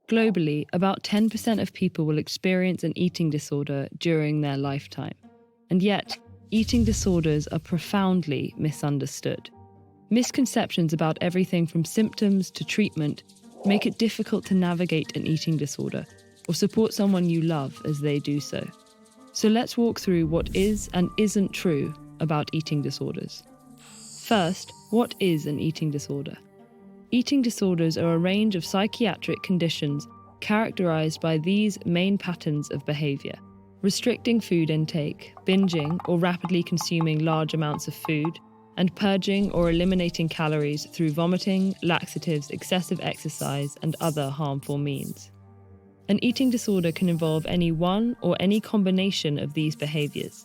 Globally, about 10% of people will experience an eating disorder during their lifetime. And yet, eating disorders are profoundly misunderstood. Misconceptions about everything from symptoms to treatment make it difficult to navigate an eating disorder or support someone you love as they do so. So let's walk through what is and isn't true about eating disorders. First, what is an eating disorder? Eating disorders are a range of psychiatric conditions characterized by these main patterns of behavior: restricting food intake, binging or rapidly consuming large amounts of food, and purging or eliminating calories through vomiting, laxatives, excessive exercise, and other harmful means. An eating disorder can involve any one or any combination of these behaviors.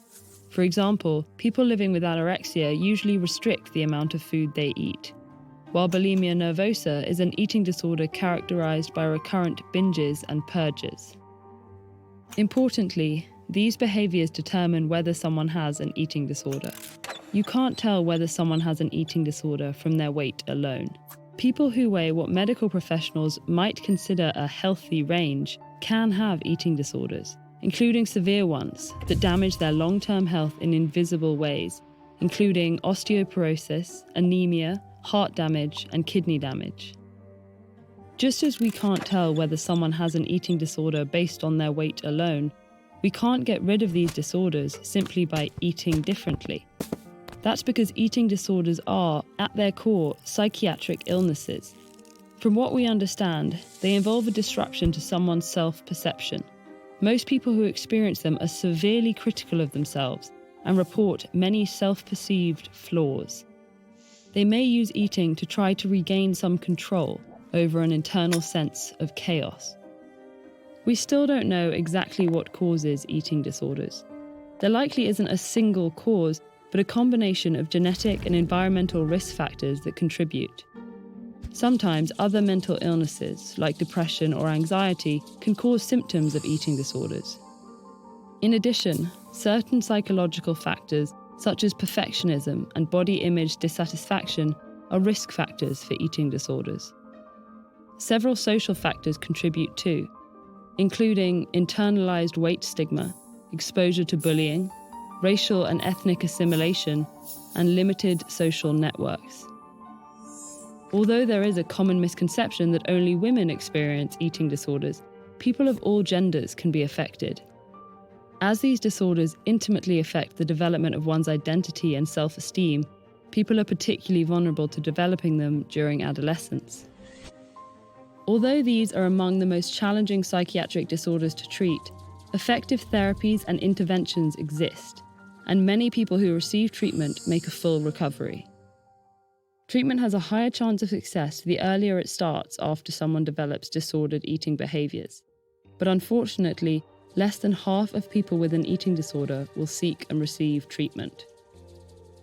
For example, people living with anorexia usually restrict the amount of food they eat, while bulimia nervosa is an eating disorder characterized by recurrent binges and purges. Importantly, these behaviors determine whether someone has an eating disorder. You can't tell whether someone has an eating disorder from their weight alone. People who weigh what medical professionals might consider a healthy range can have eating disorders, including severe ones that damage their long-term health in invisible ways, including osteoporosis, anemia, heart damage, and kidney damage. Just as we can't tell whether someone has an eating disorder based on their weight alone, we can't get rid of these disorders simply by eating differently. That's because eating disorders are, at their core, psychiatric illnesses. From what we understand, they involve a disruption to someone's self-perception. Most people who experience them are severely critical of themselves and report many self-perceived flaws. They may use eating to try to regain some control over an internal sense of chaos. We still don't know exactly what causes eating disorders. There likely isn't a single cause, but a combination of genetic and environmental risk factors that contribute. Sometimes other mental illnesses, like depression or anxiety, can cause symptoms of eating disorders. In addition, certain psychological factors, such as perfectionism and body image dissatisfaction, are risk factors for eating disorders. Several social factors contribute too, including internalized weight stigma, exposure to bullying, racial and ethnic assimilation, and limited social networks. Although there is a common misconception that only women experience eating disorders, people of all genders can be affected. As these disorders intimately affect the development of one's identity and self-esteem, people are particularly vulnerable to developing them during adolescence. Although these are among the most challenging psychiatric disorders to treat, effective therapies and interventions exist, and many people who receive treatment make a full recovery. Treatment has a higher chance of success the earlier it starts after someone develops disordered eating behaviors. But unfortunately, less than half of people with an eating disorder will seek and receive treatment.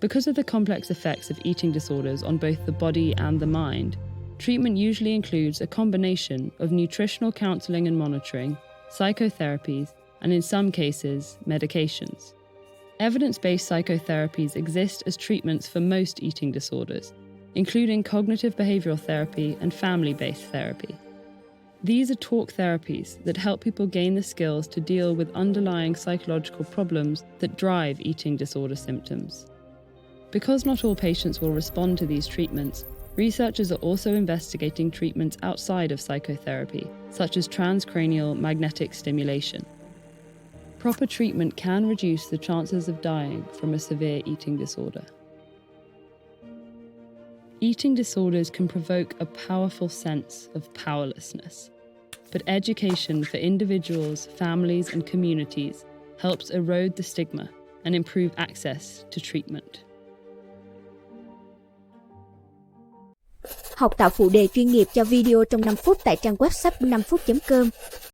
Because of the complex effects of eating disorders on both the body and the mind, treatment usually includes a combination of nutritional counseling and monitoring, psychotherapies, and in some cases, medications. Evidence-based psychotherapies exist as treatments for most eating disorders, including cognitive behavioral therapy and family-based therapy. These are talk therapies that help people gain the skills to deal with underlying psychological problems that drive eating disorder symptoms. Because not all patients will respond to these treatments, researchers are also investigating treatments outside of psychotherapy, such as transcranial magnetic stimulation. Proper treatment can reduce the chances of dying from a severe eating disorder. Eating disorders can provoke a powerful sense of powerlessness, but education for individuals, families, and communities helps erode the stigma and improve access to treatment. Học tạo phụ đề chuyên nghiệp cho video trong 5 phút tại trang web sách 5phút.com.